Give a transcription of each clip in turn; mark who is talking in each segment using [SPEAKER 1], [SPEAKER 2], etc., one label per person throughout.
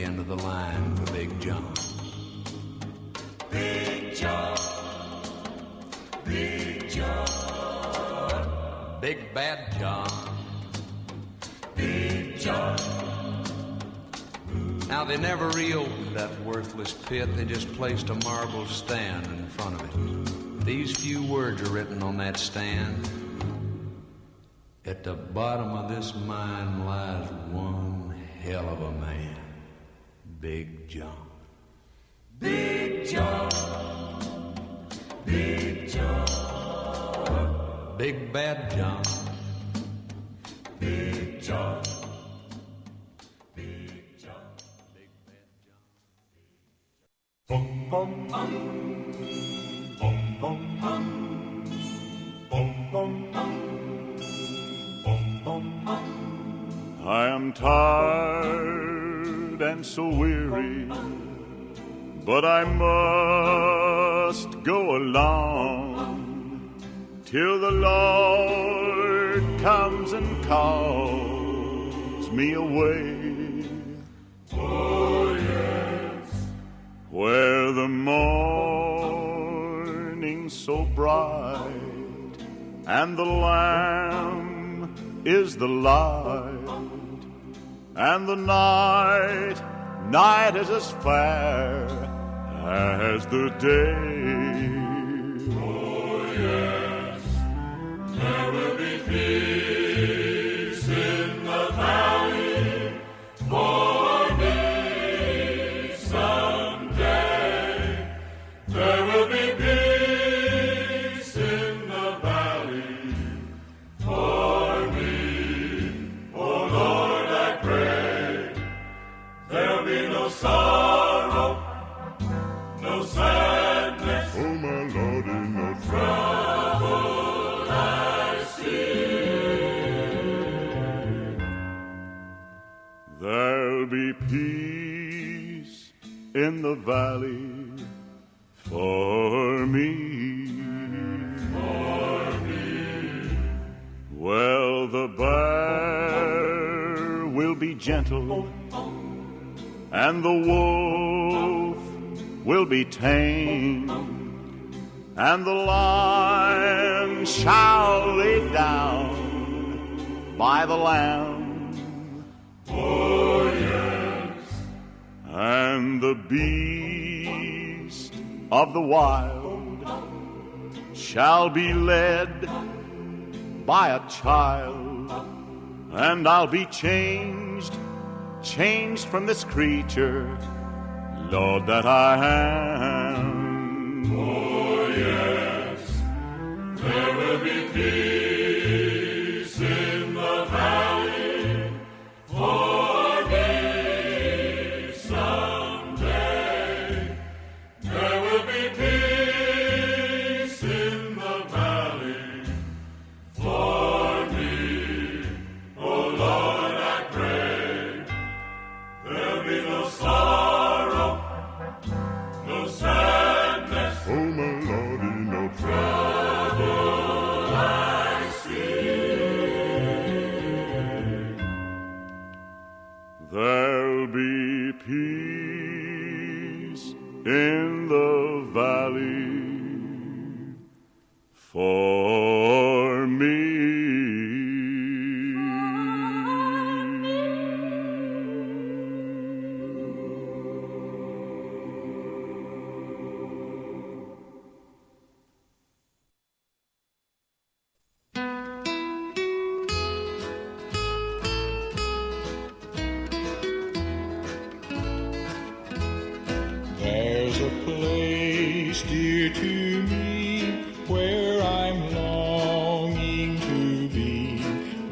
[SPEAKER 1] end of the line for Big John. Big John, Big John, Big Bad John, Big John. Now, they never reopened that worthless pit. They just placed a marble stand in front of it. These few words are written on that stand. At the bottom of this mine lies one hell of a man, Big John. Big John, Big John, Big Bad John, Big John, Big John, Big Bad John.
[SPEAKER 2] Bum bum bum, bum bum bum, bum bum bum, bum bum bum. I am tired and so weary, but I must go along till the Lord comes and calls me away. Oh yes, where the morning's so bright and the Lamb is the light, and the night is as fair as the day. Oh yes, there will be peace in the valley for me someday. There will be peace in the valley for me. Oh Lord, I pray there'll be no sorrow, no sadness, oh my Lord, in no trouble I see. There'll be peace in the valley for me. For me. Well, the bear will be gentle, and the wolf will be tame, and the lion shall lay down by the lamb. Oh yes. And the beast of the wild shall be led by a child, and I'll be changed from this creature, Lord, that I am. Oh yes, there will be peace in the valley for me someday. There will be peace in the valley for me. Oh Lord, I pray there'll be no sorrow, no sadness, oh my Lordy, no trouble I see. There'll be peace in the valley for me.
[SPEAKER 3] There's a place dear to me where I'm longing to be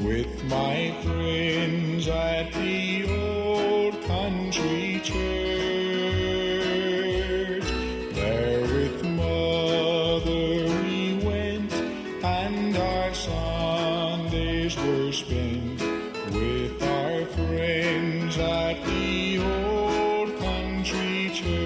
[SPEAKER 3] with my friends at the old country church. There with Mother we went, and our Sundays were spent with our friends at the old country church.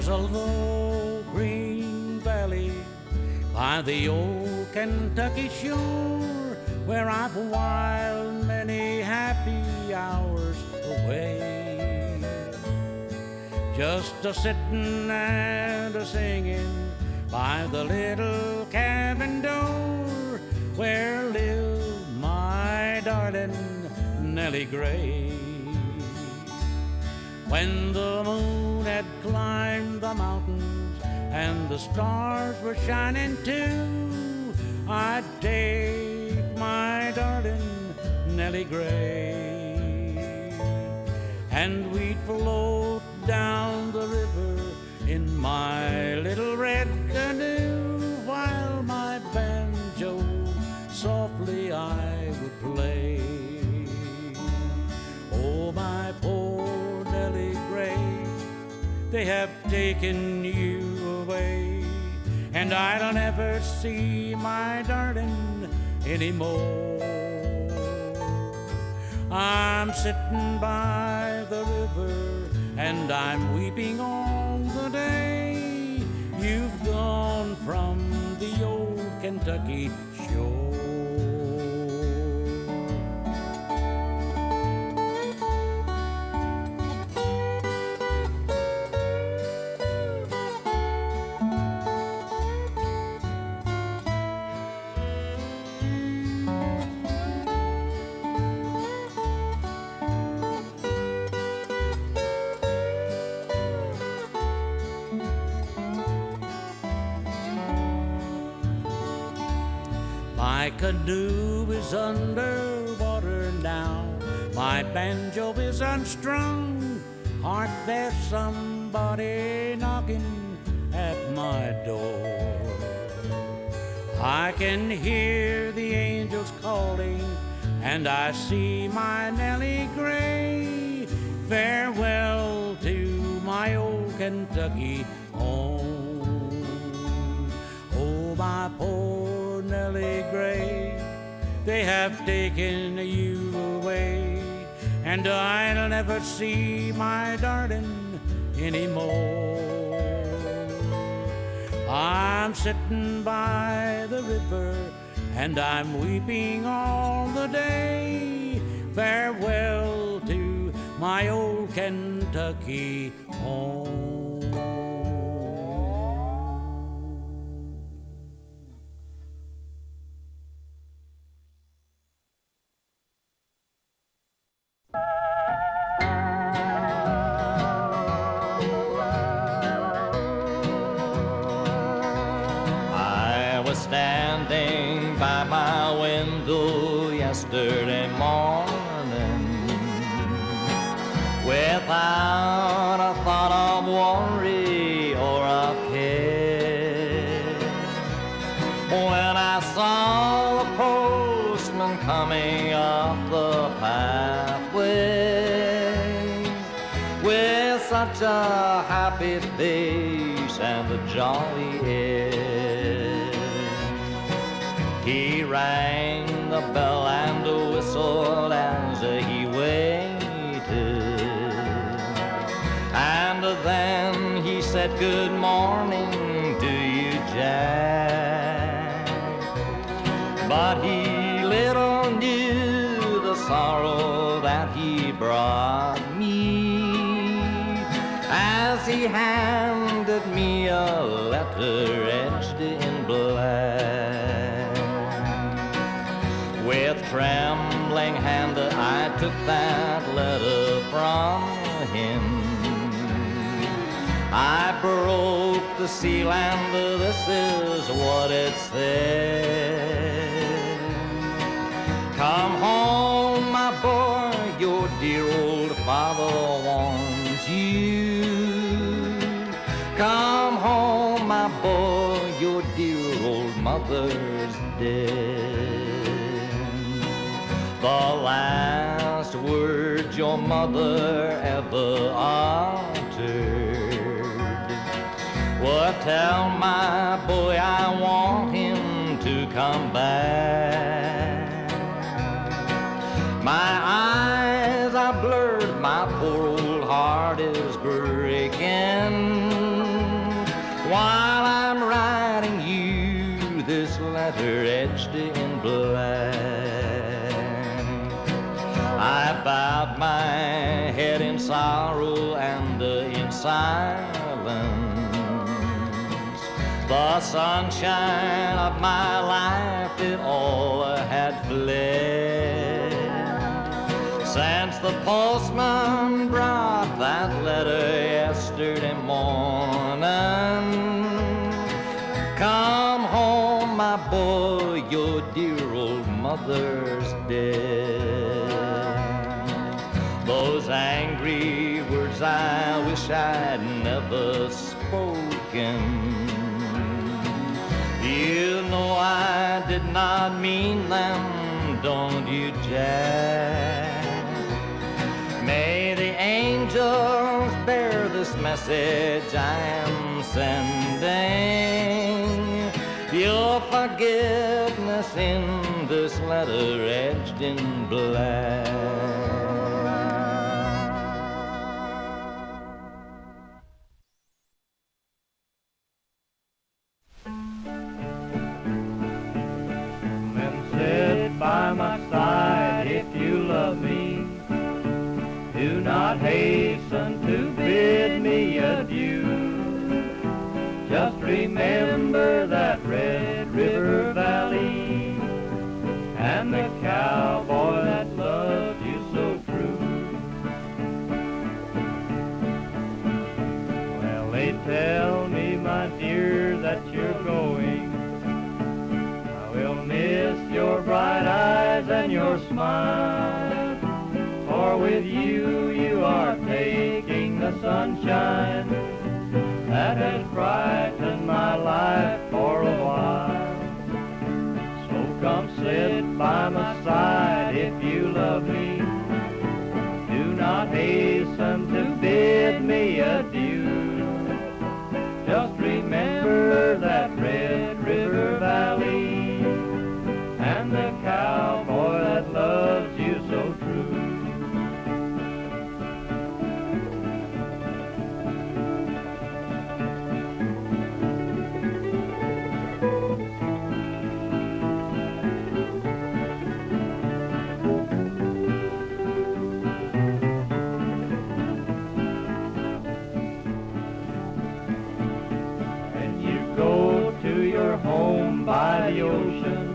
[SPEAKER 4] There's a low green valley by the old Kentucky shore where I've whiled many happy hours away, just a sitting and a singing by the little cabin door where lived my darling Nellie Gray. When the moon had climbed the mountains and the stars were shining too, I'd take my darling Nellie Gray, and we'd float down the river in my little red canoe, while my banjo softly I would play. Oh, my poor Nellie Gray, they have taken you away, and I'll never see my darling anymore. I'm sitting by the river and I'm weeping all the day you've gone from the old Kentucky shore. My canoe is underwater now, my banjo is unstrung. Hark, there's somebody knocking at my door. I can hear the angels calling, and I see my Nellie Gray. Farewell to my old Kentucky home. Oh, my poor Nellie Gray, they have taken you away, and I'll never see my darling anymore. I'm sitting by the river and I'm weeping all the day. Farewell to my old Kentucky home.
[SPEAKER 5] Standing by my window yesterday morning, without a thought of worry or of care, when I saw the postman coming up the pathway with such a happy face and a jolly air. He rang the bell and whistled as he waited, and then he said, "Good morning to you, Jack." But he little knew the sorrow that he brought me, as he handed me a letter etched in black. With trembling hand I took that letter from him. I broke the seal and this is what it said. Come home, my boy, your dear old father wants you. Come home, my boy, your dear old mother's dead. The last words your mother ever uttered were, "Tell my boy I want him to come back." My eyes are blurred, my poor old heart is breaking. this letter etched in black. I bowed my head in sorrow and in silence. The sunshine of my life, it all had fled. Since the postman brought that letter yesterday morning. Come home, my boy, your dear old mother's dead. Those angry words I wish I'd never spoken. You know I did not mean them, don't you, Jack? May the angels bear this message I am sending. Your forgiveness in this letter etched in black.
[SPEAKER 6] By my side if you love me. Do not hasten to bid me adieu. Just remember that Red River Valley and the cowboy that loved you so true. Well, they tell me, my dear, that you're going. We'll miss your bright eyes and your smile, for with you, you are taking the sunshine that has brightened my life for a while. So come sit by my side if you love me. Do not hasten to bid me adieu. Just remember that Red River Valley and the cowboy that loves you so true. When you go to your home by the ocean,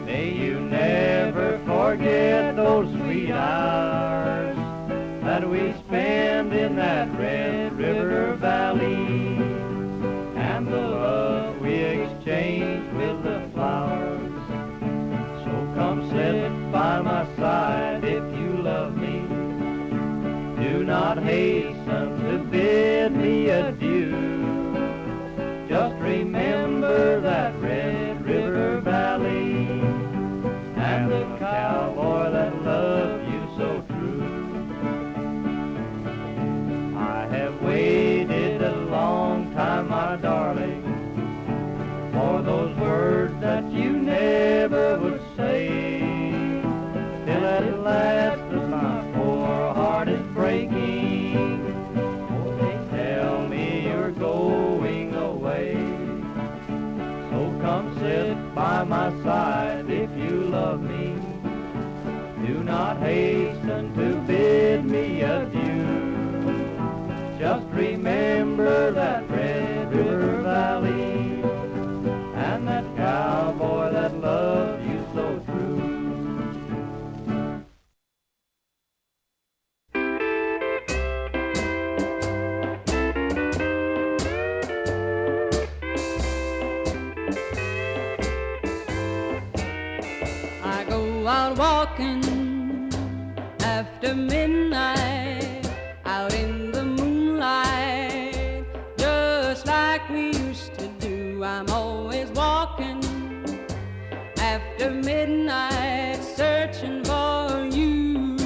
[SPEAKER 6] may you never forget those sweet hours that we spend in that Red River Valley, and the love we exchanged with the flowers. So come sit by my side if you love me. Do not hasten to bid me adieu. Just remember that Red River Valley and the cowboy that loved you so true. I have waited a long time, my darling, for those words that you never would say. Till at last as my poor heart is breaking, oh, they tell me you're going away. So come sit by my side if you love me. Do not hasten to bid me adieu. Just remember that Red River Valley and that cowboy that loved you so true.
[SPEAKER 7] I go out walking after midnight, out in the moonlight, just like we used to do. I'm always walking after midnight, searching for you.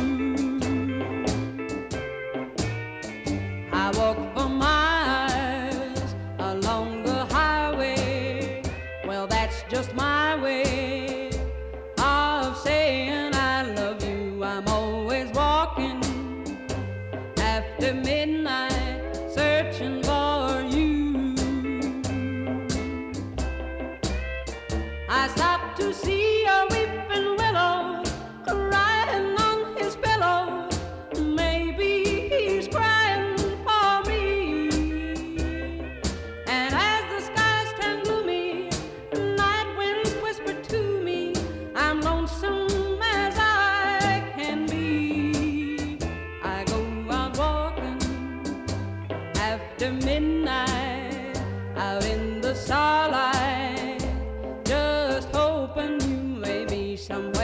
[SPEAKER 7] I walk for miles along the highway, well, that's just my way of saying I love you. I'm always walking after midnight, searching for you. I stopped to see a weeping willow crying on his pillow. Maybe he's crying for me. And as the skies turn gloomy, night winds whisper to me, I'm lonesome as I can be. I go out walking after midnight, out in the starlight, just hoping you may be somewhere.